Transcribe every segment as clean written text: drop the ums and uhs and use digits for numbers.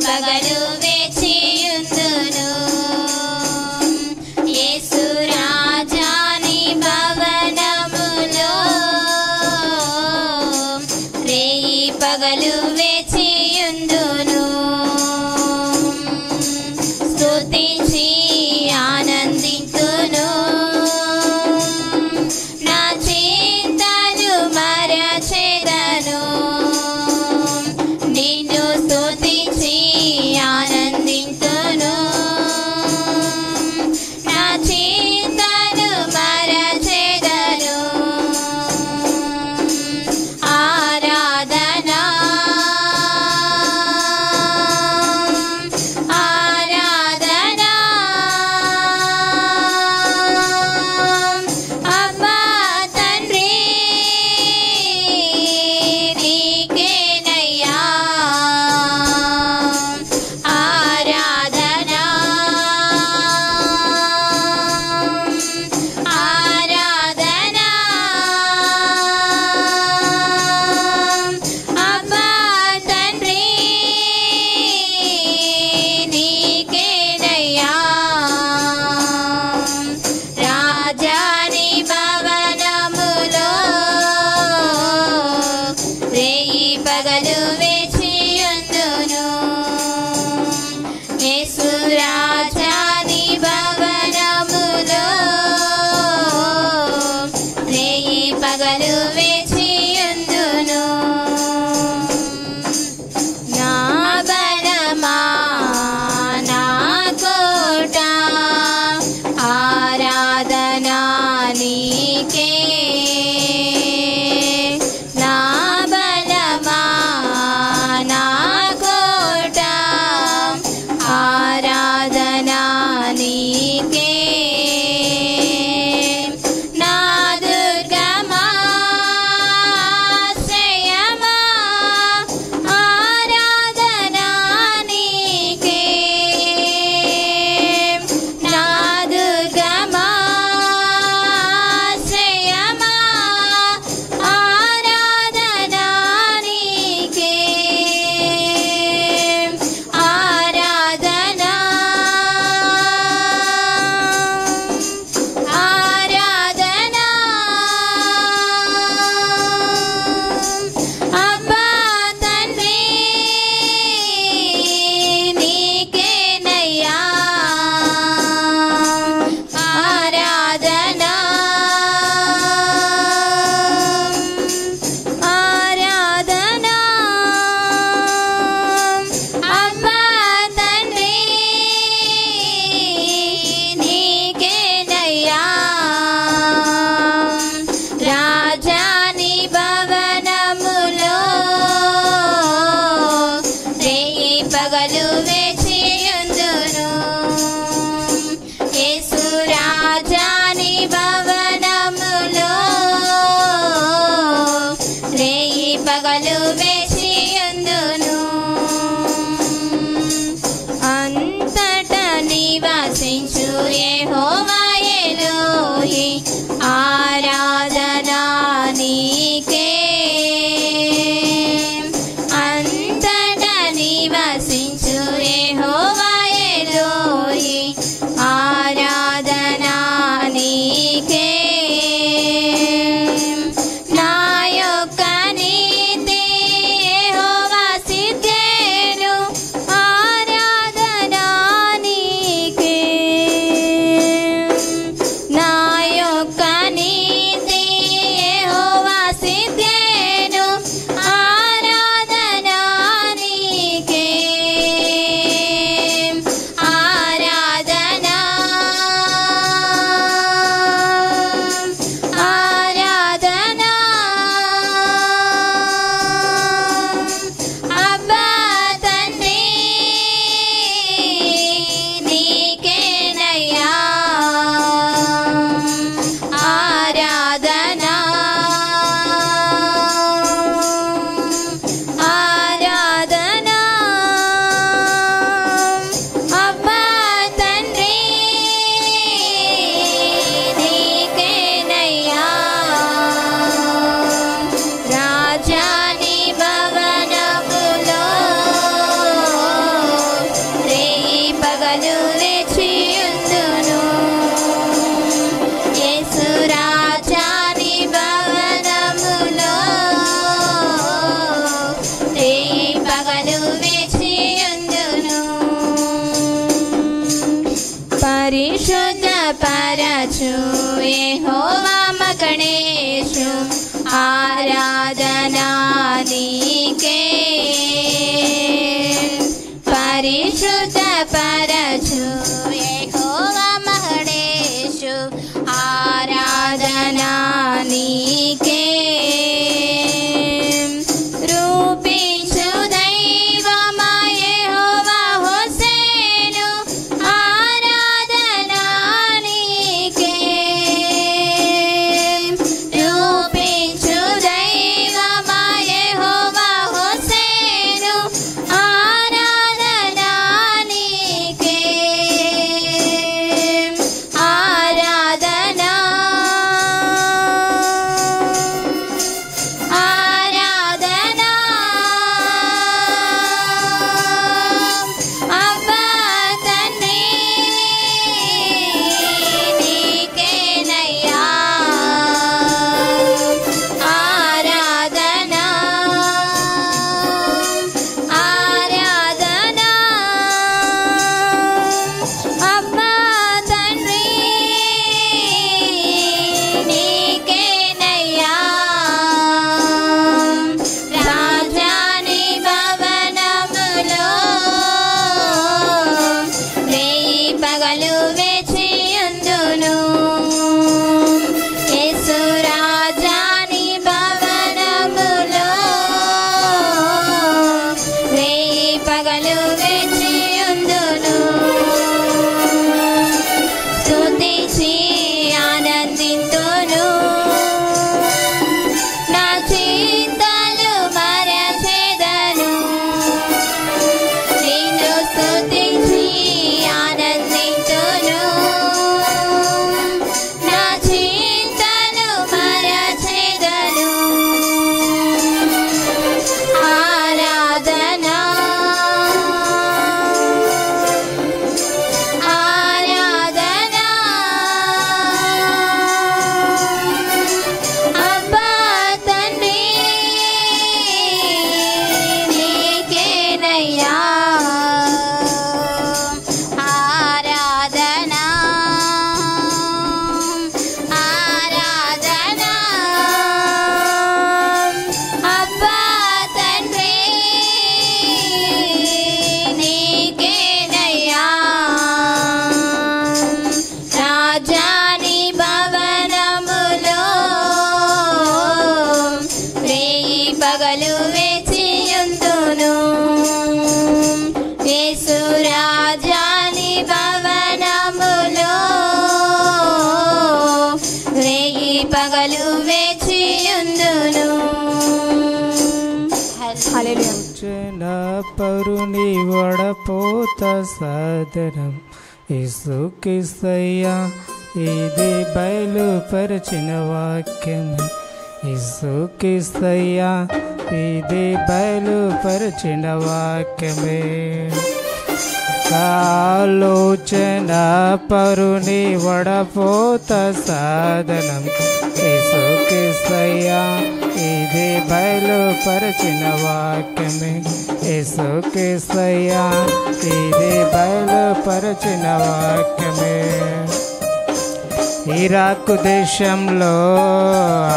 పగలు వేచియుందును యేసు రాజాని భవనములో రేయి పగలు వేచియుందును స్తుతించి ఆనందింతును నా చింతలు మరచెదను నిన్ను స్తుతించి ఆనందింతును పరచు యెహోవా మకుడేషు ఆరాధనా నీకే పరిశుద్ధ పరచు యెహోవా మకుడేషు ఆరాధనా నీకే రూపించు దైవమా యెహోవా హోసేను ఆరాధనా నీకే రూపించు దైవమా యెహోవా హోసేను ఆరాధనా నీకే ఆరాధనా ఆరాధనా అబ్బా తండ్రి నీకేనయ్యా ఆరాధనా ఆరాధనా అబ్బా తండ్రి నీకేనయ్యా రాజాని భవనములో రేయి పగలు వేచియుందును యేసు రాజాని భవనములో రేయి పగలు వేచియుందును స్తుతించి ఆనందింతును నా చింతలు మరచెదను నిన్ను స్తుతించి ఆనందింతును నా చింతలు మరచెదను ఆరాధనా ఆరాధనా అబ్బా తండ్రి నీకేనయ్యా ఆరాధనా ఆరాధనా అబ్బా తండ్రి నీకేనయ్యా రాజాని భవనములో రేయి పగలు వేచియుందును యేసు రాజాని భవనములో రేయి పగలు వేచియుందును వచ్చిన పరుని వడపోత సాధనం యేసుక్రీస్తయ్యా ఇది బయలుపరిచిన వాక్యం యేసుక్రీస్తయ్యా ఇది బయలుపరిచిన వాక్యమే ఆలోచన పరుని వడపోత సాధనం యేసుక్రీస్తయ్యా ఇది బయలుపరిచిన వాక్యమే యేసుక్రీస్తయ్యా ఇది బయలుపరిచిన వాక్యమే ఇరాకు దేశంలో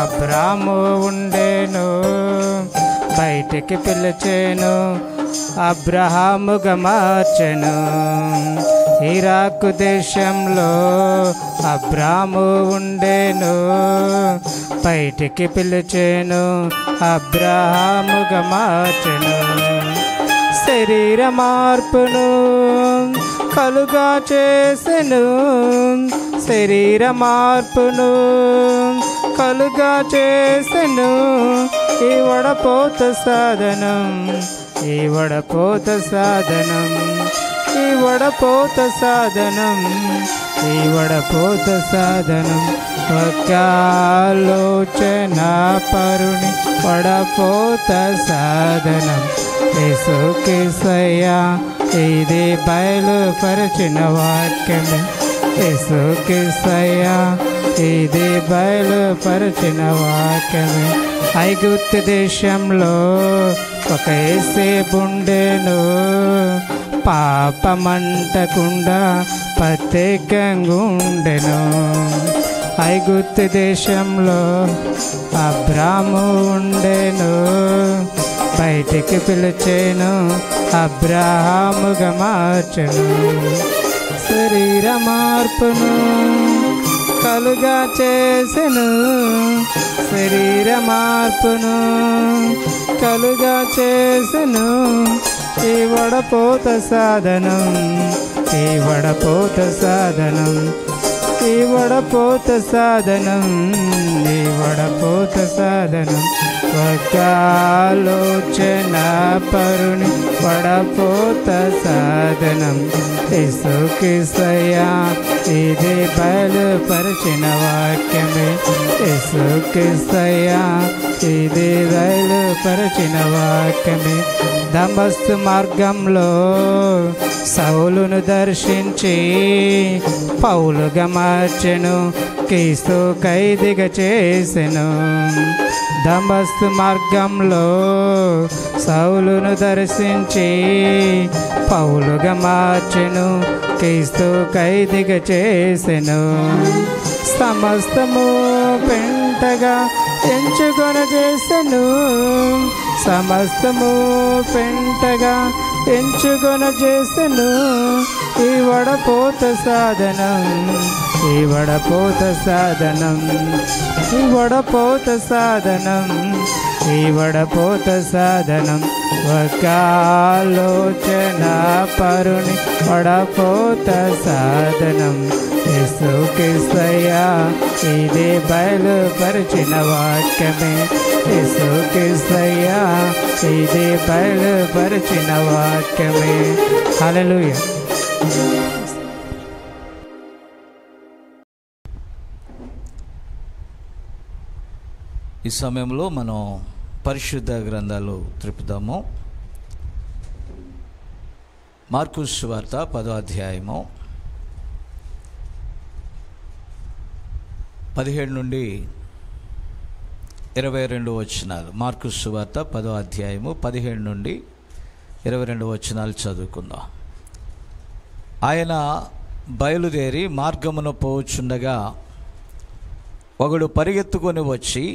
అబ్రాము ఉండేను బయటికి పిలిచేను అబ్రహాముగా మార్చెను ఇరాకు దేశంలో అబ్రాము ఉండేను బయటికి పిలిచేను అబ్రహాముగా మార్చెను శరీర మార్పును కలుగా చేసెను శరీర మార్పును కలుగా చేసెను ఈ వడపోత సాధనం ఈ వడపోత సాధనం ఈ వడపోత సాధనం ఈ వడపోత సాధనం ఒక ఆలోచన పరుని వడపోత సాధనం యేసుక్రీస్తయ్యా ఇది బయలుపరిచిన వాక్యమే యేసుక్రీస్తయ్యా ఇది బయలుపరిచిన వాక్యమే. ఐగుప్తు దేశంలో ఒక యేసేపుండెను, పాపమంటకుండా ప్రత్యేకంగా ఉండెను. ఐగుప్తు దేశంలో అబ్రాము ఉండెను, బయటికి పిలిచెను, అబ్రహాముగా మార్చెను. శరీర మార్పును కలుగా చేసెను, శరీర మార్పును కలుగా చేసెను. ఈ వడపోత సాధనం, ఈ వడపోత సాధనం, ఈ వడపోత సాధనం, ఈ వడపోత సాధనం. ఒక ఆలోచన పరుని వడపోత సాధనం. యేసుక్రీస్తయ్యా ఇది బయలుపరిచిన వాక్యమే. యేసుక్రీస్తయ్యా ఇది బయలుపరిచిన వాక్యమే. దమస్కు మార్గంలో సౌలును దర్శించి పౌలుగా మార్చెను, క్రీస్తు ఖైదీగా చేసెను. దమస్కు మార్గంలో సౌలును దర్శించి పౌలుగా మార్చెను, క్రీస్తు ఖైదీగా చేసెను. సమస్తము పెంటగా ఎంచుకొన చేసెను, సమస్తము పెంటగా ఎంచుకొన చేసెను. ఈ వడపోత సాధనం, ఈ వడపోత సాధనం, ఈ వడపోత సాధనం, ఈ వడపోత సాధనం. ఒక ఆలోచన పరుని వడపోత సాధనం. యేసుక్రీస్తయ్యా ఇది బయలుపరిచిన వాక్యమే. యేసుక్రీస్తయ్యా ఇది బయలుపరిచిన వాక్యమే. హల్లెలూయా. ఈ సమయంలో మనం పరిశుద్ధ గ్రంథాలు త్రిపుదాము. మార్కు సువార్త 10వ అధ్యాయము 17 నుండి 22 వచనాలు. మార్కు సువార్త 10వ అధ్యాయము 17 నుండి 22 వచనాలు చదువుకుందాం. ఆయన బయలుదేరి మార్గమున పోవచ్చుండగా ఒకడు పరిగెత్తుకొని వచ్చి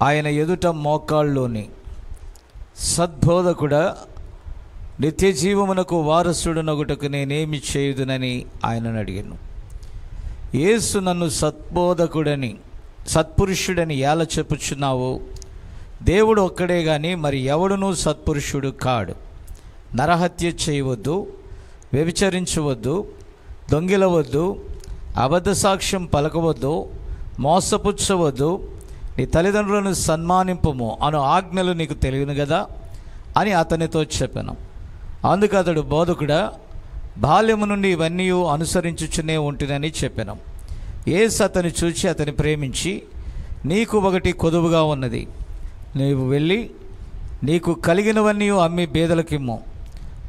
ఆయన ఎదుట మోకాళ్ళలోని, సద్బోధకుడా, నిత్య జీవమునకు వారసుడునగుటకు నేనేమి చేయుదునని ఆయనను అడిగాను. యేసు, నన్ను సద్బోధకుడని సత్పురుషుడని ఎలా చెప్పుచున్నావు? దేవుడు ఒక్కడే గాని మరి ఎవడునూ సత్పురుషుడు కాడు. నరహత్య చేయవద్దు, వ్యభిచరించవద్దు, దొంగిలవద్దు, అబద్ధ సాక్ష్యం పలకవద్దు, మోసపుచ్చవద్దు, నీ తల్లిదండ్రులను సన్మానింపము అను ఆజ్ఞలు నీకు తెలియను కదా అని అతనితో చెప్పాను. అందుకు అతడు, బోధకుడా, బాల్యము నుండి ఇవన్నీ అనుసరించుచునే ఉంటునని చెప్పాను. యేసు అతని చూచి అతని ప్రేమించి, నీకు ఒకటి కొదువుగా ఉన్నది, నీవు వెళ్ళి నీకు కలిగినవన్నీ అమ్మి బీదలకిమ్ము,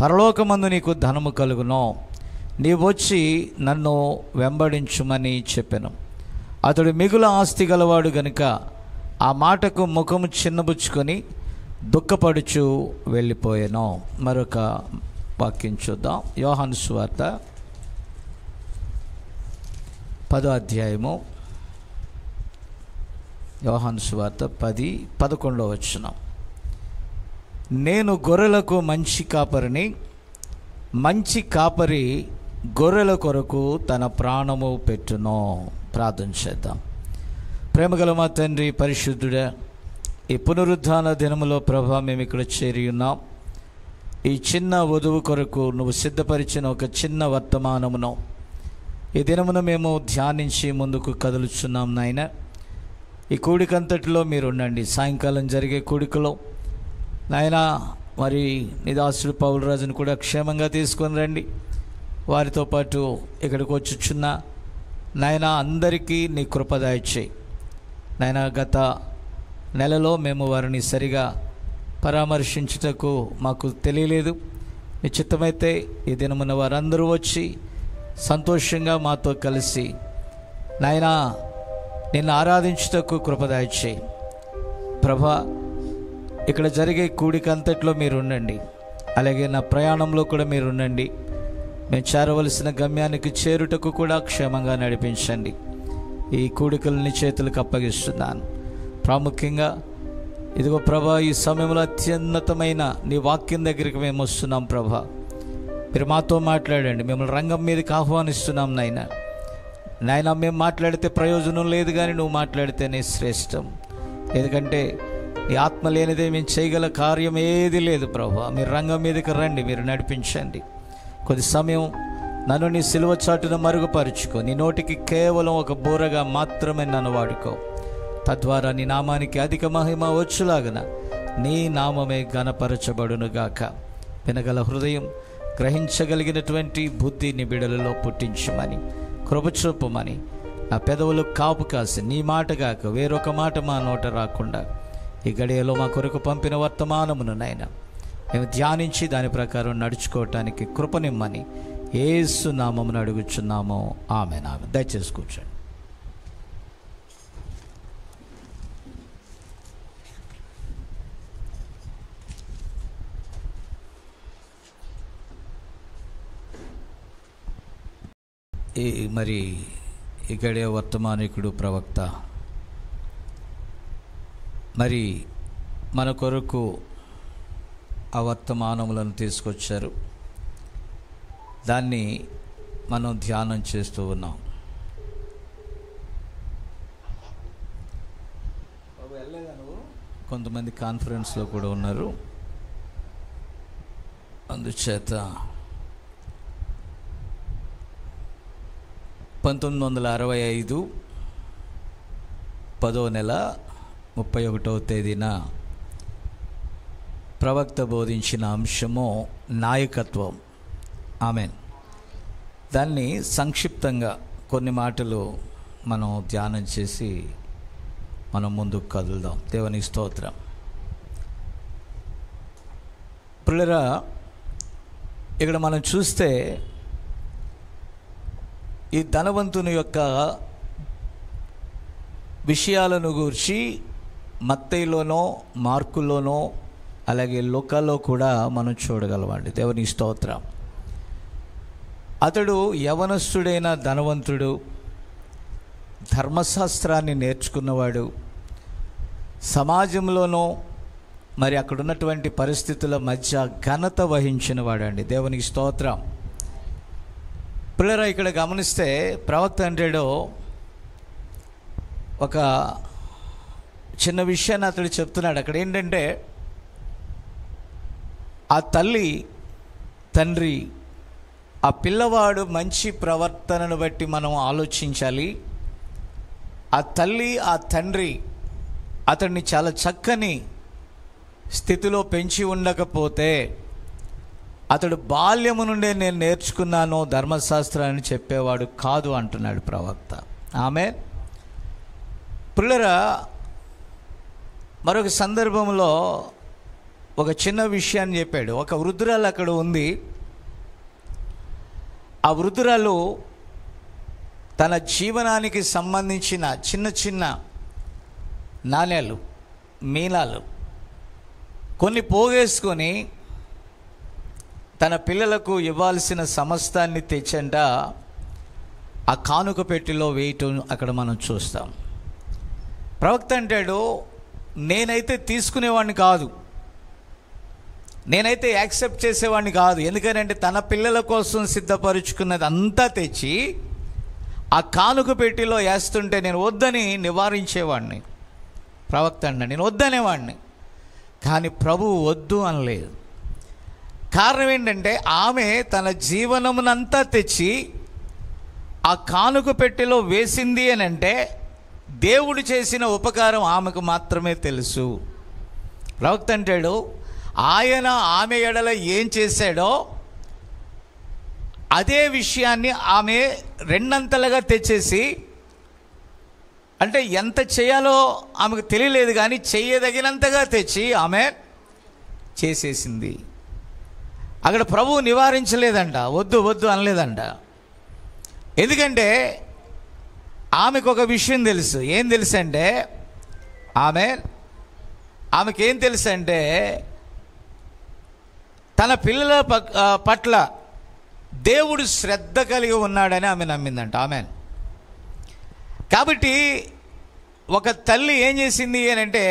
పరలోకమందు నీకు ధనము కలుగును, నీవు వచ్చి నన్ను వెంబడించుమని చెప్పాను. అతడు మిగుల ఆస్తి గలవాడు గనుక ఆ మాటకు ముఖము చిన్నబుచ్చుకొని దుఃఖపడుచు వెళ్ళిపోయాను. మరొక వాక్యం చూద్దాం. యోహాను సువార్త 10వ అధ్యాయము, యోహాను సువార్త 10:11 వచనం. నేను గొర్రెలకు మంచి కాపరిని, మంచి కాపరి గొర్రెల కొరకు తన ప్రాణము పెట్టును. ప్రార్థన చేద్దాం. ప్రేమగల మా తండ్రి, పరిశుద్ధుడా, ఈ పునరుద్ధాన దినములో ప్రభా మేము ఇక్కడ చేరి ఉన్నాం. ఈ చిన్న వధువు కొరకు నువ్వు సిద్ధపరిచిన ఒక చిన్న వర్తమానమును ఈ దినమున మేము ధ్యానించి ముందుకు కదులుచున్నాం నాయన. ఈ కూడికంతటిలో మీరు ఉండండి. సాయంకాలం జరిగే కూడికలో నాయన మరి నిదాసుడు పౌలరాజును కూడా క్షేమంగా తీసుకొని రండి. వారితో పాటు ఇక్కడికి వచ్చుచున్న నాయన అందరికీ నీ కృప దయచేయి నాయన. గత నెలలో మేము వారిని సరిగా పరామర్శించుటకు మాకు తెలియలేదు. నీ చిత్తమైతే ఈ దినమున వారందరూ వచ్చి సంతోషంగా మాతో కలిసి నాయనా నిన్ను ఆరాధించుటకు కృప దయచేయి ప్రభా. ఇక్కడ జరిగే కూడికంతట్లో మీరు ఉండండి, అలాగే నా ప్రయాణంలో కూడా మీరు ఉండండి. మేము చేరవలసిన గమ్యానికి చేరుటకు కూడా క్షేమంగా నడిపించండి. ఈ కూడికలని చేతులకు అప్పగిస్తున్నాను. ప్రాముఖ్యంగా ఇదిగో ప్రభా, ఈ సమయంలో అత్యున్నతమైన నీ వాక్యం దగ్గరికి మేము వస్తున్నాం ప్రభా. మీరు మాతో మాట్లాడండి, మిమ్మల్ని రంగం మీదకి ఆహ్వానిస్తున్నాం నాయనా. మేము మాట్లాడితే ప్రయోజనం లేదు, కానీ నువ్వు మాట్లాడితేనే శ్రేష్టం. ఎందుకంటే నీ ఆత్మ లేనిదే మేము చేయగల కార్యం ఏది లేదు ప్రభా. మీరు రంగం మీదకి రండి, మీరు నడిపించండి. కొద్ది సమయం నన్ను నీ సిలువ చాటున మరుగుపరుచుకో. నీ నోటికి కేవలం ఒక బోరగా మాత్రమే నన్ను వాడుకో. తద్వారా నీ నామానికి అధిక మహిమ వచ్చులాగన నీ నామమే ఘనపరచబడునుగాక. వినగల హృదయం, గ్రహించగలిగినటువంటి బుద్ధి నీ బిడలలో పుట్టించమని, కృప చూపమని, నా పెదవులు కాపు కాసి నీ మాట కాక వేరొక మాట మా నోట రాకుండా ఈ గడియలో మా కొరకు పంపిన వర్తమానమును నాయన మేము ధ్యానించి దాని ప్రకారం నడుచుకోవటానికి కృపనిమ్మని యేసు నామమును అడుగుచున్నాము. ఆమేన్. దయచేసి కూర్చోండి. మరి ఇక్కడే వర్తమానికుడు ప్రవక్త మరి మన కొరకు ఆ వర్తమానములను తీసుకొచ్చారు. దాన్ని మనం ధ్యానం చేస్తూ ఉన్నాం. కొంతమంది కాన్ఫరెన్స్లో కూడా ఉన్నారు, అందుచేత 1965 10వ నెల 31వ తేదీన ప్రవక్త బోధించిన అంశము నాయకత్వం. ఆమెన్. దాన్ని సంక్షిప్తంగా కొన్ని మాటలు మనం ధ్యానం చేసి మనం ముందుకు కదులుదాం. దేవునికి స్తోత్రం. ప్రియులారా, ఇక్కడ మనం చూస్తే ఈ ధనవంతుని యొక్క విషయాలను గూర్చి మత్తయిలోనో మార్కులోనో అలాగే లూకాలో కూడా మనం చూడగలమండి. దేవుని స్తోత్రం. అతడు యవనస్తుడైన ధనవంతుడు, ధర్మశాస్త్రాన్ని నేర్చుకున్నవాడు, సమాజంలోనూ మరి అక్కడ ఉన్నటువంటి పరిస్థితుల మధ్య ఘనత వహించిన వాడండి. దేవునికి స్తోత్రం. పిల్లరా, ఇక్కడ గమనిస్తే ప్రవక్త అంటాడు ఒక చిన్న విషయాన్ని అతడు చెప్తున్నాడు. అక్కడ ఏంటంటే ఆ తల్లి తండ్రి ఆ పిల్లవాడు మంచి ప్రవర్తనను బట్టి మనం ఆలోచించాలి. ఆ తల్లి ఆ తండ్రి అతన్ని చాలా చక్కని స్థితిలో పెంచి ఉండకపోతే అతడు బాల్యము నుండే నేను నేర్చుకున్నాను ధర్మశాస్త్రాన్ని చెప్పేవాడు కాదు అంటున్నాడు ప్రవక్త. ఆమేన్. పిల్లరా, మరొక సందర్భంలో ఒక చిన్న విషయాన్ని చెప్పాడు. ఒక వృద్ధురాలు అక్కడ ఉంది. ఆ వృద్ధురాలు తన జీవనానికి సంబంధించిన చిన్న చిన్న నాణ్యాలు, మీనాలు కొన్ని పోగేసుకొని తన పిల్లలకు ఇవ్వాల్సిన సమస్తాన్ని తెచ్చంట ఆ కానుక పెట్టెలో వేయటం అక్కడ మనం చూస్తాం. ప్రవక్త అంటాడు, నేనైతే తీసుకునేవాడిని కాదు, నేనైతే యాక్సెప్ట్ చేసేవాడిని కాదు. ఎందుకంటే తన పిల్లల కోసం సిద్ధపరుచుకున్నది అంతా తెచ్చి ఆ కానుక పెట్టెలో వేస్తుంటే నేను వద్దని నివారించేవాడిని. ప్రవక్త అన్నాడు, నేను వద్దనేవాడిని. కానీ ప్రభువు వద్దు అనలేదు. కారణం ఏంటంటే ఆమె తన జీవనమునంతా తెచ్చి ఆ కానుక పెట్టెలో వేసింది అని అంటే దేవుడు చేసిన ఉపకారం ఆమెకు మాత్రమే తెలుసు. ప్రవక్త అంటాడు, ఆయన ఆమె ఎడల ఏం చేశాడో అదే విషయాన్ని ఆమె రెండంతలుగా తెచ్చేసి, అంటే ఎంత చేయాలో ఆమెకు తెలియలేదు కానీ చేయదగినంతగా తెచ్చి ఆమె చేసేసింది. అక్కడ ప్రభువు నివారించలేదంట, వద్దు వద్దు అనలేదంట. ఎందుకంటే ఆమెకు ఒక విషయం తెలుసు. ఏం తెలుసు అంటే ఆమెకేం తెలుసు అంటే తన పిల్లల పట్ల దేవుడు శ్రద్ధ కలిగి ఉన్నాడని ఆమె నమ్మిందంట. ఆమెన్. కాబట్టి ఒక తల్లి ఏం చేసింది అని అంటే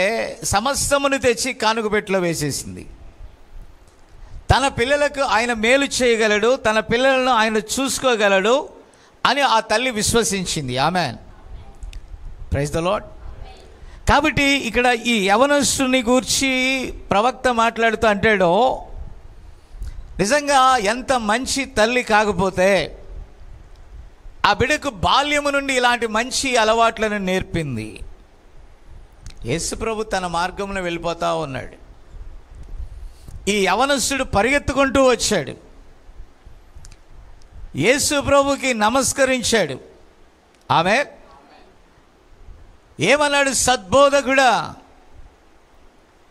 సమస్తమును తెచ్చి కానుకపెట్టెలో వేసేసింది. తన పిల్లలకు ఆయన మేలు చేయగలడు, తన పిల్లలను ఆయన చూసుకోగలడు అని ఆ తల్లి విశ్వసించింది. ఆమెన్. Praise the Lord. కాబట్టి ఇక్కడ ఈ యవనస్తుని గూర్చి ప్రవక్త మాట్లాడుతూ అంటాడో, నిజంగా ఎంత మంచి తల్లి కాకపోతే ఆ బిడ్డకు బాల్యము నుండి ఇలాంటి మంచి అలవాట్లను నేర్పింది. యేసు ప్రభు తన మార్గంలో వెళ్ళిపోతూ ఉన్నాడు. ఈ యవనస్తుడు పరిగెత్తుకుంటూ వచ్చాడు, యేసు ప్రభుకి నమస్కరించాడు. ఆమె ఏమన్నాడు? సద్బోధకుడా,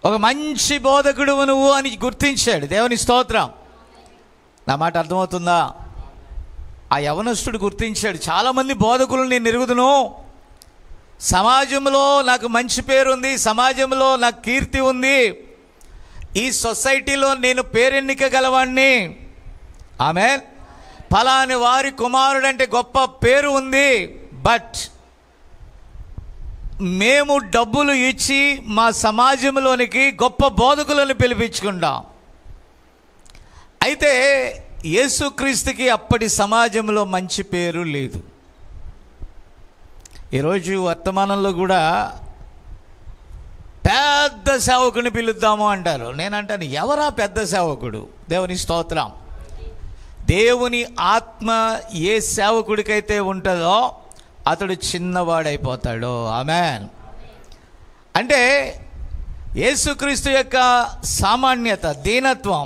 ఒక మంచి బోధకుడు నువ్వు అని గుర్తించాడు. దేవుని స్తోత్రం. నా మాట అర్థమవుతుందా? ఆ యవనస్తుడు గుర్తించాడు, చాలామంది బోధకులు నేను ఎరుగుదును, సమాజంలో నాకు మంచి పేరు ఉంది, సమాజంలో నాకు కీర్తి ఉంది, ఈ సొసైటీలో నేను పేరెన్నిక గలవాణ్ణి. ఆమెన్. ఫలాని వారి కుమారుడంటే గొప్ప పేరు ఉంది. బట్ మేము డబ్బులు ఇచ్చి మా సమాజంలోనికి గొప్ప బోధకులను పిలిపించుకుంటాం. అయితే యేసుక్రీస్తుకి అప్పటి సమాజంలో మంచి పేరు లేదు. ఈరోజు వర్తమానంలో కూడా పెద్ద సేవకుని పిలుద్దాము అంటారు. నేనంటాను, ఎవరా పెద్ద సేవకుడు? దేవుని స్తోత్రం. దేవుని ఆత్మ ఏ సేవకుడికైతే ఉంటుందో అతడు చిన్నవాడైపోతాడు. ఆమెన్. అంటే యేసుక్రీస్తు యొక్క సామాన్యత, దీనత్వం,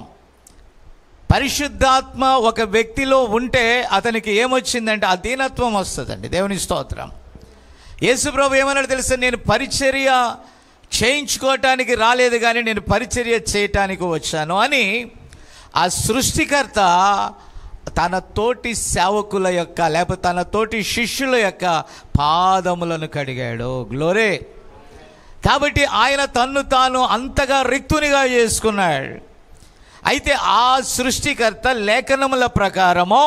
పరిశుద్ధాత్మ ఒక వ్యక్తిలో ఉంటే అతనికి ఏమొచ్చిందంటే ఆ దీనత్వం వస్తుందండి. దేవుని స్తోత్రం. యేసు ప్రభు ఏమన్నాడు తెలుసా? నేను పరిచర్య చేయించుకోవటానికి రాలేదు కానీ నేను పరిచర్య చేయటానికి వచ్చాను అని ఆ సృష్టికర్త తన తోటి సేవకుల యొక్క లేకపోతే తన తోటి శిష్యుల యొక్క పాదములను కడిగాడు. గ్లోరే. కాబట్టి ఆయన తన్ను తాను అంతగా రిక్తునిగా చేసుకున్నాడు. అయితే ఆ సృష్టికర్త లేఖనముల ప్రకారము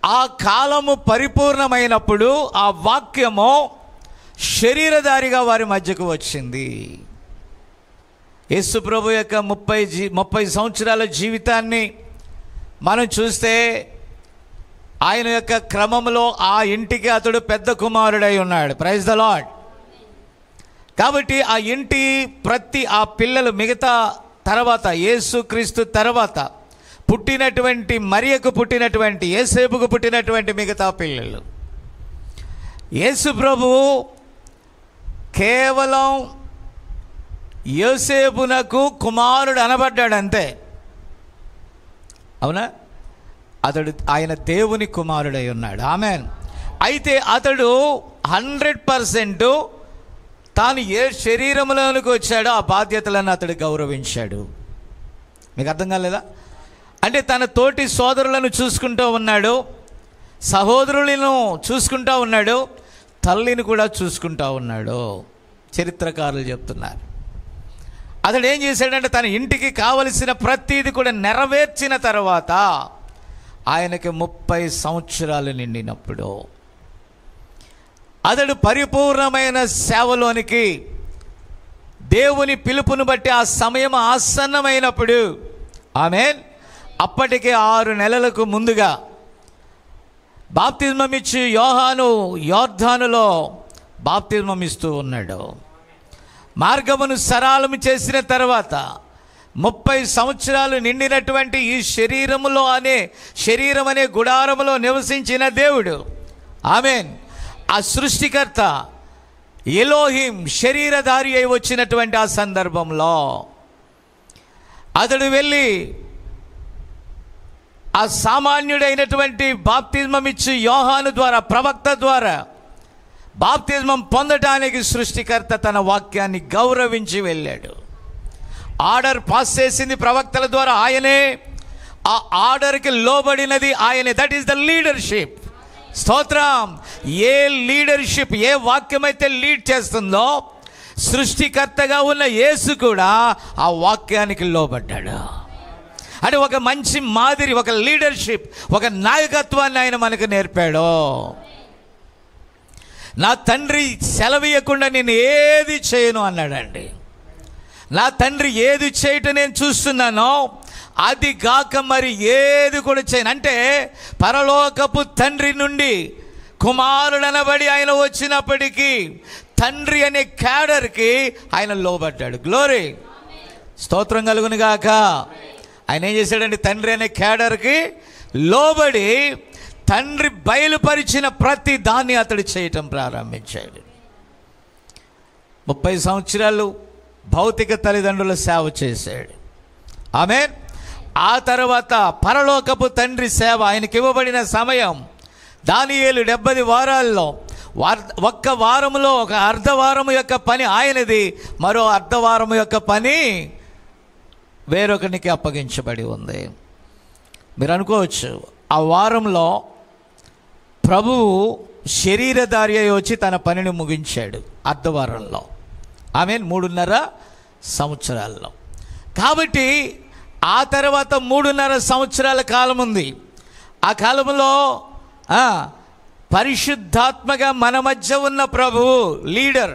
ఆ కాలము పరిపూర్ణమైనప్పుడు ఆ వాక్యము శరీరధారిగా వారి మధ్యకు వచ్చింది. యేసు ప్రభు యొక్క 30 సంవత్సరాల జీవితాన్ని మనం చూస్తే ఆయన యొక్క క్రమంలో ఆ ఇంటికి అతడు పెద్ద కుమారుడై ఉన్నాడు. Praise the Lord. కాబట్టి ఆ ఇంటి ఆ పిల్లలు మిగతా తర్వాత యేసుక్రీస్తు తర్వాత పుట్టినటువంటి మరియకు పుట్టినటువంటి యేసేపుకు పుట్టినటువంటి మిగతా పిల్లలు, యేసు ప్రభువు కేవలం యోసేపునకు కుమారుడు అనబడ్డాడు అంతే. అవునా? ఆయన దేవుని కుమారుడై ఉన్నాడు. ఆమెన్. అయితే అతడు 100% తాను ఏ శరీరంలోనికి వచ్చాడో ఆ బాధ్యతలను అతడు గౌరవించాడు. మీకు అర్థం కాలేదా? అంటే తన తోటి సోదరులను చూసుకుంటూ ఉన్నాడు, సహోదరులను చూసుకుంటూ ఉన్నాడు, తల్లిని కూడా చూసుకుంటూ ఉన్నాడు. చరిత్రకారులు చెప్తున్నారు. అతడు ఏం చేశాడంటే తన ఇంటికి కావలసిన ప్రతీది కూడా నెరవేర్చిన తర్వాత ఆయనకి 30 సంవత్సరాలు నిండినప్పుడు అతడు పరిపూర్ణమైన సేవలోనికి దేవుని పిలుపును బట్టి ఆ సమయం ఆసన్నమైనప్పుడు, ఆమేన్, అప్పటికే 6 నెలలకు ముందుగా బాప్తిస్మం ఇచ్చి యోహాను యోర్దానులో బాప్తిస్మం ఇస్తూ ఉన్నాడు. మార్గమును సరళము చేసిన తర్వాత 30 సంవత్సరాలు నిండినటువంటి ఈ శరీరం అనే గుడారములో నివసించిన దేవుడు, ఆమేన్, ఆ సృష్టికర్త ఎలోహిం శరీరధారి అయి వచ్చినటువంటి ఆ సందర్భంలో అతడు వెళ్ళి ఆ సామాన్యుడైనటువంటి బాప్తిస్మం ఇచ్చి యోహాను ద్వారా, ప్రవక్త ద్వారా బాప్తిస్మం పొందటానికి సృష్టికర్త తన వాక్యాన్ని గౌరవించి వెళ్ళాడు. ఆర్డర్ పాస్ చేసింది ప్రవక్తల ద్వారా ఆయనే, ఆ ఆర్డర్కి లోబడినది ఆయనే. That is the leadership. స్తోత్రం. ఏ లీడర్షిప్, ఏ వాక్యమైతే లీడ్ చేస్తుందో, సృష్టికర్తగా ఉన్న యేసు కూడా ఆ వాక్యానికి లోబడ్డాడు. అంటే ఒక మంచి మాదిరి, ఒక లీడర్షిప్, ఒక నాయకత్వాన్ని ఆయన మనకు నేర్పాడు. నా తండ్రి సెలవీయకుండా నేను ఏది చేయను అన్నాడండి. నా తండ్రి ఏది చేయటం నేను చూస్తున్నానో అది గాక మరి ఏది కూడా చేయను. అంటే పరలోకపు తండ్రి నుండి కుమారుడనబడి ఆయన వచ్చినప్పటికీ తండ్రి అనే క్యాడర్కి ఆయన లోబడ్డాడు. గ్లోరీ. స్తోత్రం కలుగును గాక. ఆయన ఏం చేశాడండి? తండ్రి అనే క్యాడర్కి లోబడి తండ్రి బయలుపరిచిన ప్రతి దాన్ని అతడు చేయటం ప్రారంభించాడు. 30 సంవత్సరాలు భౌతిక తల్లిదండ్రుల సేవ చేశాడు. ఆమేన్. ఆ తర్వాత పరలోకపు తండ్రి సేవ ఆయనకి ఇవ్వబడిన సమయం దానియేలు 70 వారాల్లో ఒక్క వారములో ఒక అర్ధవారము యొక్క పని ఆయనది, మరో అర్ధవారము యొక్క పని వేరొకరికి అప్పగించబడి ఉంది. మీరు అనుకోవచ్చు, ఆ వారంలో ప్రభువు శరీరధారి అయి వచ్చి తన పనిని ముగించాడు అర్ధవారంలో. ఆమేన్. 3.5 సంవత్సరాల్లో. కాబట్టి ఆ తర్వాత 3.5 సంవత్సరాల కాలం ఉంది. ఆ కాలంలో పరిశుద్ధాత్మగా మన మధ్య ఉన్న ప్రభువు లీడర్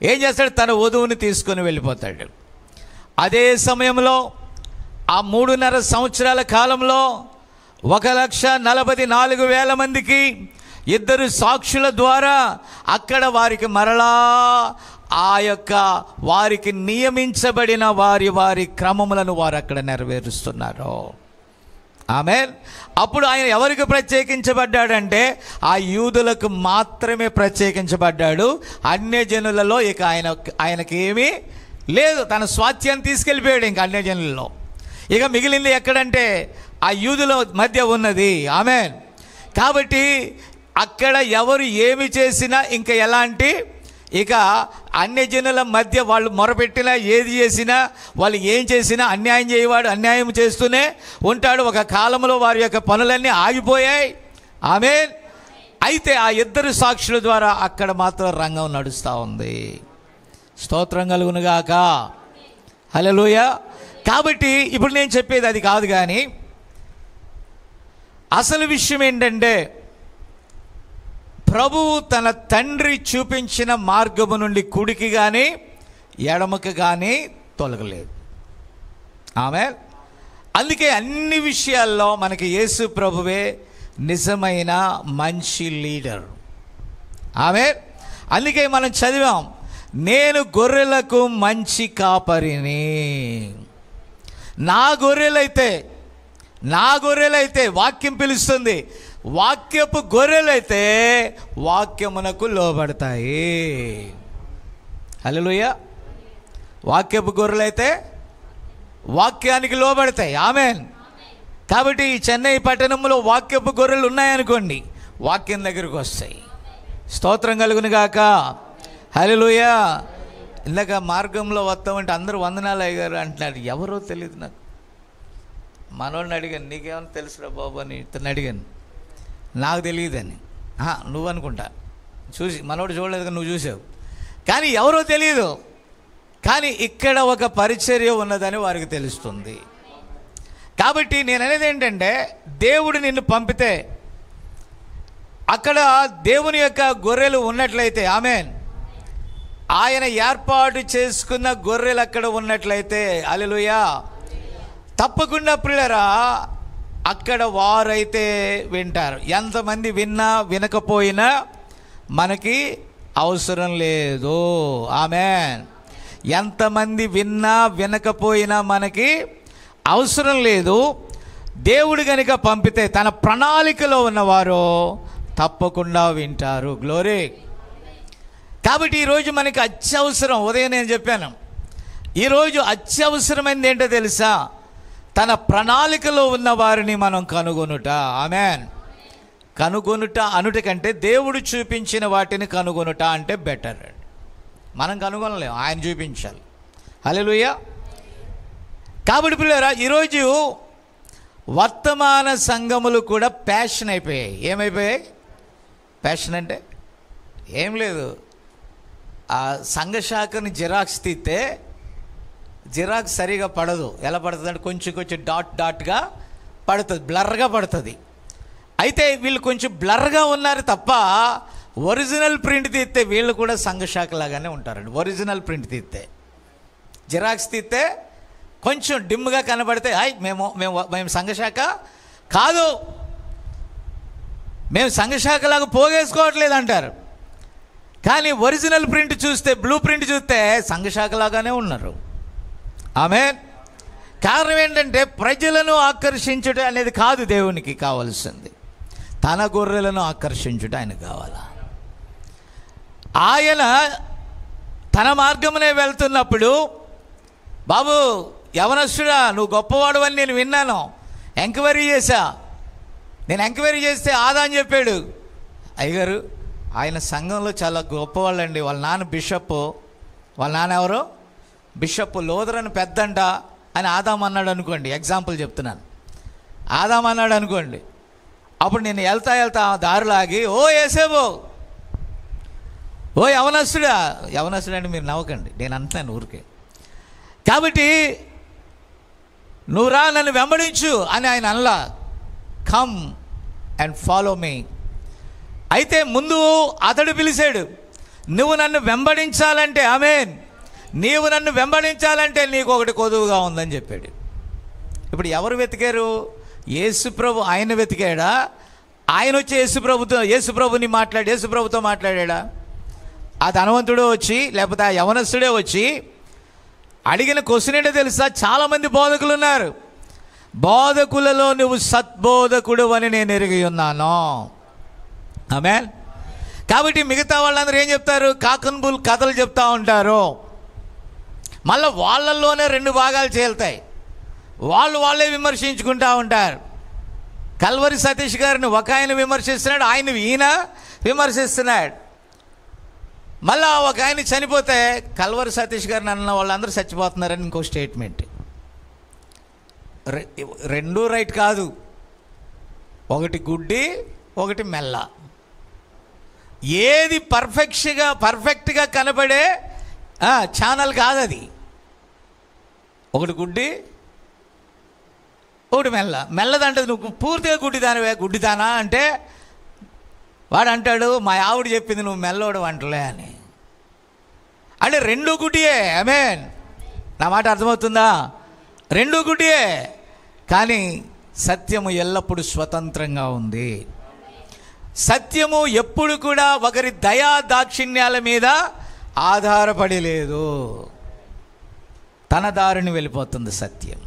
ఏం చేస్తాడు? తన వధువుని తీసుకొని వెళ్ళిపోతాడు. అదే సమయంలో ఆ 3.5 సంవత్సరాల కాలంలో 1,44,000 మందికి 2 సాక్షుల ద్వారా అక్కడ వారికి మరలా ఆ యొక్క వారికి నియమించబడిన వారి క్రమములను వారు అక్కడ నెరవేరుస్తున్నారు. ఆమేన్. అప్పుడు ఆయన ఎవరికి ప్రత్యేకించబడ్డాడంటే ఆ యూదులకు మాత్రమే ప్రత్యేకించబడ్డాడు. అన్యజనులలో ఇక ఆయనకి ఏమీ లేదు. తన స్వాస్థ్యాన్ని తీసుకెళ్ళిపోయాడు ఇంక అన్యజనులలో. ఇక మిగిలింది ఎక్కడంటే ఆ యూదుల మధ్య ఉన్నది. ఆమేన్. కాబట్టి అక్కడ ఎవరు ఏమి చేసినా, ఇంకా ఎలాంటి ఇక అన్యజనుల మధ్య వాళ్ళు మొరపెట్టినా, ఏది చేసినా, వాళ్ళు ఏం చేసినా అన్యాయం చేయవాడు అన్యాయం చేస్తూనే ఉంటాడు. ఒక కాలంలో వారి యొక్క పనులన్నీ ఆగిపోయాయి. ఆమేన్. అయితే ఆ 2 సాక్షుల ద్వారా అక్కడ మాత్రం రంగం నడుస్తూ ఉంది. స్తోత్రం కలుగునుగాక. హల్లెలూయా. కాబట్టి ఇప్పుడు నేను చెప్పేది అది కాదు, కానీ అసలు విషయం ఏంటంటే ప్రభువు తన తండ్రి చూపించిన మార్గము నుండి కుడికి కానీ ఎడమకి కానీ తొలగలేదు. ఆమేన్. అందుకే అన్ని విషయాల్లో మనకి యేసు ప్రభువే నిజమైన మంచి లీడర్. ఆమేన్. అందుకే మనం చదివాం, నేను గొర్రెలకు మంచి కాపరిని. నా గొర్రెలైతే వాక్యం పిలుస్తుంది. వాక్యపు గొర్రెలైతే వాక్యమునకు లోబడతాయి. హల్లెలూయా. వాక్యపు గొర్రెలైతే వాక్యానికి లోబడతాయి. ఆమేన్. కాబట్టి ఈ చెన్నై పట్టణంలో వాక్యపు గొర్రెలు ఉన్నాయనుకోండి, వాక్యం దగ్గరకు వస్తాయి. స్తోత్రం కలుగును గాక. హల్లెలూయా. ఇందాక మార్గంలో వస్తామంటే అందరూ వందనాలు అయ్యారు అంటున్నారు. ఎవరో తెలియదు నాకు. మనోడిని అడిగాను, నీకేమన్నా తెలుసురా బాబు అని. ఇతను అడిగాను, నాకు తెలియదని. నువ్వు అనుకుంటా చూసి, మనోడు చూడలేదు, నువ్వు చూసావు, కానీ ఎవరో తెలియదు. కానీ ఇక్కడ ఒక పరిచర్య ఉన్నదని వారికి తెలుస్తుంది. కాబట్టి నేను అనేది ఏంటంటే, దేవుడు నిన్ను పంపితే అక్కడ దేవుని యొక్క గొర్రెలు ఉన్నట్లయితే, ఆమేన్, ఆయన ఏర్పాటు చేసుకున్న గొర్రెలు అక్కడ ఉన్నట్లయితే, హల్లెలూయా, తప్పకుండా ప్రియులారా అక్కడ వారైతే వింటారు. ఎంతమంది విన్నా వినకపోయినా మనకి అవసరం లేదు. ఆమేన్. ఎంతమంది విన్నా వినకపోయినా మనకి అవసరం లేదు. దేవుడు గనుక పంపితే తన ప్రణాళికలో ఉన్నవారు తప్పకుండా వింటారు. గ్లోరీ. కాబట్టి ఈరోజు మనకి అత్యవసరం, ఉదయం నేను చెప్పాను, ఈరోజు అత్యవసరమైనది ఏంటో తెలుసా? తన ప్రణాళికలో ఉన్న వారిని మనం కనుగొనుట. ఆమేన్. కనుగొనుట అనుట కంటే దేవుడు చూపించిన వాటిని కనుగొనుట అంటే బెటర్. మనం కనుగొనలేం, ఆయన చూపించాలి. హల్లెలూయా. కాబట్టి పిల్లరా, ఈరోజు వర్తమాన సంఘములు కూడా ప్యాషన్ అయిపోయాయి. ఏమైపోయాయి? ప్యాషన్ అంటే ఏం లేదు, ఆ సంఘశాఖని జిరాక్స్ తీస్తే జిరాక్స్ సరిగా పడదు. ఎలా పడుతుంది అంటే కొంచెం కొంచెం డాట్ డాట్గా పడుతుంది, బ్లర్గా పడుతుంది. అయితే వీళ్ళు కొంచెం బ్లర్గా ఉన్నారు తప్ప ఒరిజినల్ ప్రింట్ తీస్తే వీళ్ళు కూడా సంఘశాఖ లాగానే ఉంటారండి. ఒరిజినల్ ప్రింట్ తీస్తే, జిరాక్స్ తీస్తే కొంచెం డిమ్గా కనబడితే మేము మేము మేము సంఘశాఖ కాదు, మేము సంఘశాఖలాగా పోగేసుకోవట్లేదు అంటారు. కానీ ఒరిజినల్ ప్రింట్ చూస్తే, బ్లూ ప్రింట్ చూస్తే సంఘశాఖలాగానే ఉన్నారు. ఆమేన్. కారణం ఏంటంటే ప్రజలను ఆకర్షించుట అనేది కాదు దేవునికి కావాల్సింది, తన గొర్రెలను ఆకర్షించుట ఆయనకు కావాలా. ఆయన తన మార్గమునే వెళ్తున్నప్పుడు, బాబు యవనస్తుడా నువ్వు గొప్పవాడు అని నేను విన్నాను, ఎంక్వైరీ చేశా. నేను ఎంక్వైరీ చేస్తే ఆదాని చెప్పాడు, అయ్యగారు ఆయన సంఘంలో చాలా గొప్పవాళ్ళండి, వాళ్ళ నాన్న బిషప్, వాళ్ళ నాన్న ఎవరు బిషప్, లోదరని పెద్దంట అని ఆదాం అన్నాడు అనుకోండి. ఎగ్జాంపుల్ చెప్తున్నాను. ఆదాం అన్నాడు అనుకోండి. అప్పుడు నేను వెళ్తా దారిలాగి, ఓ ఏసేబో, ఓ యవనస్తుడా, యవనస్తుడు అంటే మీరు నవ్వకండి, నేను అంటున్నాను ఊరికే. కాబట్టి నువ్వు రా నన్ను వెంబడించు అని ఆయన అనలా, కమ్ అండ్ ఫాలో మీ. అయితే ముందు అతడు పిలిచాడు, నువ్వు నన్ను వెంబడించాలంటే, ఆమేన్, నీవు నన్ను వెంబడించాలంటే నీకు ఒకటి కొదువుగా ఉందని చెప్పాడు. ఇప్పుడు ఎవరు వెతికారు? యేసుప్రభు ఆయన వెతికాడా? ఆయన వచ్చి యేసుప్రభుని యేసుప్రభుతో మాట్లాడా? ఆ ధనవంతుడే వచ్చి, లేకపోతే ఆ యవనస్తుడే వచ్చి అడిగిన క్వశ్చన్ ఏంటో తెలుసా? చాలామంది బోధకులు ఉన్నారు, బోధకులలో నువ్వు సద్బోధకుడు అని నేను ఎరిగి ఉన్నాను. ఆమేన్. కాబట్టి మిగతా వాళ్ళందరూ ఏం చెప్తారు? కాకన్బుల్ కథలు చెప్తా ఉంటారు. మళ్ళీ వాళ్ళల్లోనే రెండు భాగాలు చేలుతాయి, వాళ్ళే విమర్శించుకుంటూ ఉంటారు. కల్వరి సతీష్ గారిని ఒక ఆయన విమర్శిస్తున్నాడు, ఈయన విమర్శిస్తున్నాడు. మళ్ళా ఒక ఆయన చనిపోతే కల్వరి సతీష్ గారిని అన్న వాళ్ళందరూ చచ్చిపోతున్నారని ఇంకో స్టేట్మెంట్. రెండూ రైట్ కాదు, ఒకటి గుడ్డి ఒకటి మెల్ల. ఏది పర్ఫెక్ట్గా కనబడే ఛానల్ కాదు అది. ఒకటి గుడ్డి ఒకటి మెల్లదంటే నువ్వు పూర్తిగా గుడ్డిదానా అంటే వాడు అంటాడు, మా ఆవిడ చెప్పింది నువ్వు మెల్లోడు వంటలే అని. అంటే రెండు గుడ్డియే. ఆమేన్. నా మాట అర్థమవుతుందా? రెండు గుడ్డియే, కానీ సత్యము ఎల్లప్పుడూ స్వతంత్రంగా ఉంది. సత్యము ఎప్పుడు కూడా ఒకరి దయా దాక్షిణ్యాల మీద ఆధారపడి లేదు, తన దారిని వెళ్ళిపోతుంది సత్యం.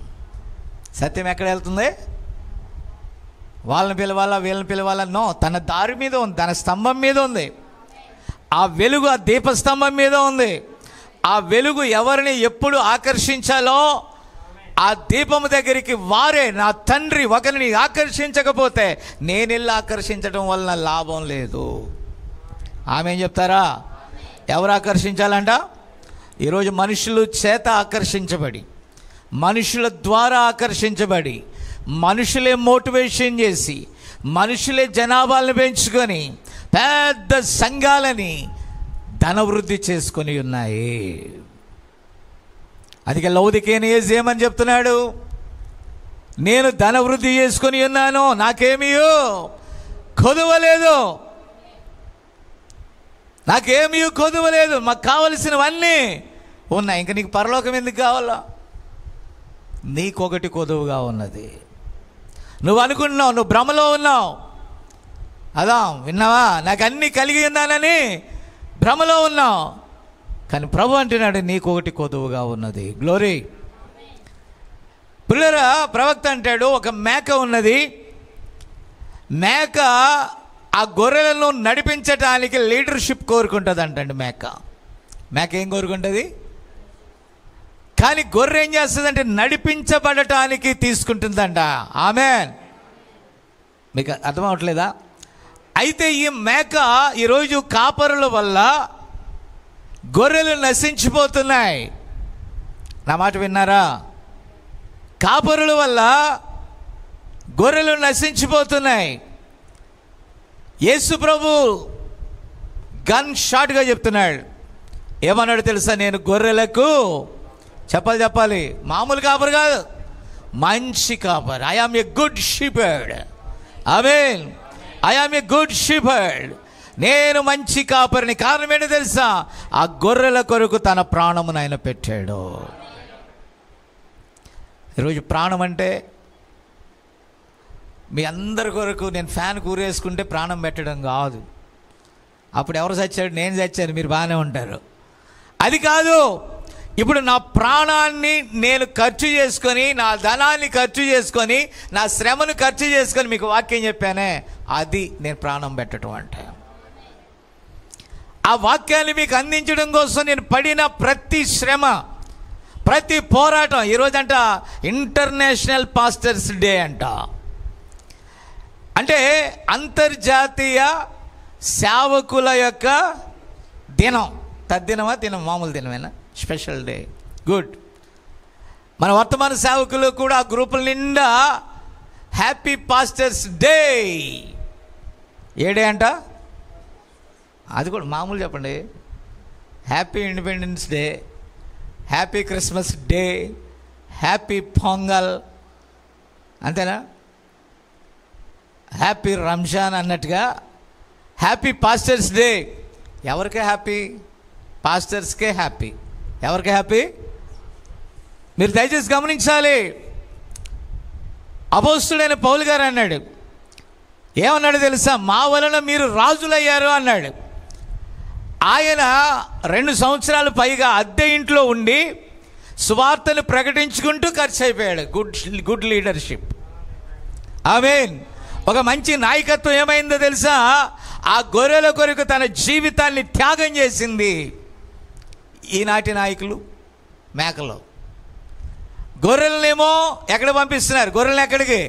సత్యం ఎక్కడ వెళ్తుంది? వాళ్ళని పిలవాలా వీళ్ళని పిలవాలా? నో, తన దారి మీద ఉంది, తన స్తంభం మీద ఉంది. ఆ వెలుగు ఆ దీపస్తంభం మీద ఉంది. ఆ వెలుగు ఎవరిని ఎప్పుడు ఆకర్షించాలో ఆ దీపము దగ్గరికి వారే, నా తండ్రి ఒకరిని ఆకర్షించకపోతే నేను వెళ్ళి ఆకర్షించడం వలన లాభం లేదు. ఆమె ఏం చెప్తారా? ఎవరు ఆకర్షించాలంట? ఈరోజు మనుషులు చేత ఆకర్షించబడి, మనుషుల ద్వారా ఆకర్షించబడి, మనుషులే మోటివేషన్ చేసి, మనుషులే జనాభాలను పెంచుకొని పెద్ద సంఘాలని ధనవృద్ధి చేసుకొని ఉన్నాయి. అందుకే లౌదికేనియస్ ఏమని చెప్తున్నాడు? నేను ధనవృద్ధి చేసుకొని ఉన్నాను, నాకేమీ కొదువలేదు, నాకేమీ కొదువలేదు, మాకు కావలసినవన్నీ ఉన్నాయి, ఇంకా నీకు పరలోకం ఎందుకు కావాలా? నీకొకటి కొదువుగా ఉన్నది. నువ్వు అనుకుంటున్నావు, నువ్వు భ్రమలో ఉన్నావు. అదా విన్నావా? నాకు అన్నీ కలిగి ఉన్నానని భ్రమలో ఉన్నావు. కానీ ప్రభు అంటున్నాడు నీకొకటి కొదువుగా ఉన్నది. గ్లోరీ. పిల్లరా, ప్రవక్త అంటాడు, ఒక మేక ఉన్నది. మేక ఆ గొర్రెలను నడిపించటానికి లీడర్షిప్ కోరుకుంటుంది అంటండి. మేక ఏం కోరుకుంటుంది? కానీ గొర్రె ఏం చేస్తుందంటే నడిపించబడటానికి తీసుకుంటుందంట. ఆమేన్. మీకు అర్థం అవట్లేదా? అయితే ఈ మేక ఈరోజు కాపరుల వల్ల గొర్రెలు నశించిపోతున్నాయి. నా మాట విన్నారా? కాపరుల వల్ల గొర్రెలు నశించిపోతున్నాయి. యేసు ప్రభు గన్ షాట్గా చెప్తున్నాడు. ఏమన్నాడు తెలుసా? నేను గొర్రెలకు చెప్పాలి, మామూలు కాపరి కాదు, మంచి కాపరి. I am a good shepherd. Amen. I am a good shepherd. నేను మంచి కాపరిని. కారణం ఏంటో తెలుసా? ఆ గొర్రెల కొరకు తన ప్రాణమును ఆయన పెట్టాడు. ఈరోజు ప్రాణం అంటే మీ అందరి కొరకు నేను ఫ్యాన్ కూరేసుకుంటే ప్రాణం పెట్టడం కాదు. అప్పుడు ఎవరు చచ్చాడు? నేను చచ్చాను, మీరు బాగానే ఉంటారు. అది కాదు. ఇప్పుడు నా ప్రాణాన్ని నేను ఖర్చు చేసుకొని, నా ధనాన్ని ఖర్చు చేసుకొని, నా శ్రమను ఖర్చు చేసుకొని మీకు వాక్యం చెప్పానే, అది నేను ప్రాణం పెట్టడం అంటే. ఆ వాక్యాన్ని మీకు అందించడం కోసం నేను పడిన ప్రతి శ్రమ, ప్రతి పోరాటం. ఈరోజంట ఇంటర్నేషనల్ పాస్టర్స్ డే అంట. అంటే అంతర్జాతీయ సేవకుల యొక్క దినం. తద్దినమా? దినం మామూలు దినమేనా? Special day. గుడ్. మన వర్తమాన సేవకులు కూడా ఆ గ్రూపుల నిండా హ్యాపీ పాస్టర్స్ డే. ఏ డే అంట? అది కూడా మామూలు చెప్పండి. Happy independence day, happy Christmas day, happy pongal, అంతేనా? హ్యాపీ రంజాన్ అన్నట్టుగా హ్యాపీ పాస్టర్స్ డే. ఎవరికే హ్యాపీ? పాస్టర్స్కే హ్యాపీ. ఎవరికి హ్యాపీ? మీరు దయచేసి గమనించాలి. అపోస్తుడైన పౌలు గారు అన్నాడు, ఏమన్నాడు తెలుసా? మా వలన మీరు రాజులయ్యారు అన్నాడు. ఆయన 2 సంవత్సరాలు పైగా అద్దె ఇంట్లో ఉండి సువార్తను ప్రకటించుకుంటూ ఖర్చు అయిపోయాడు. Good leadership. ఆమేన్. ఒక మంచి నాయకత్వం ఏమైందో తెలుసా? ఆ గొర్రెల కొరకు తన జీవితాన్ని త్యాగం చేసింది. ఈనాటి నాయకులు మేకలు. గొర్రెలనేమో ఎక్కడ పంపిస్తున్నారు? గొర్రెలను ఎక్కడికి?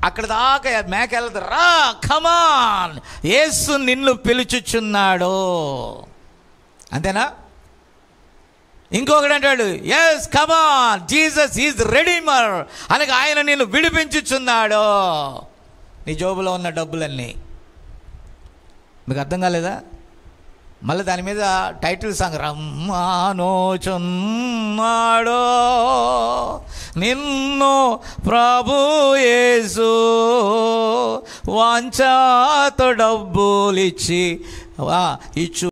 అక్కడ దాకా మేక వెళ్తా. రా, కమాన్, యేసు నిన్ను పిలుచుచున్నాడు. అంతేనా? ఇంకొకటి అంటాడు, yes come on, Jesus is redeemer, అనగా ఆయన నిన్ను విడిపించుచున్నాడు. నీ జోబులో ఉన్న డబ్బులన్నీ. మీకు అర్థం కాలేదా? మళ్ళీ దాని మీద టైటిల్ సాంగ్, రమ్మానోచున్నాడో నిన్ను ప్రభు యేసు వాంఛాతో డబ్బులిచ్చి ఇచ్చు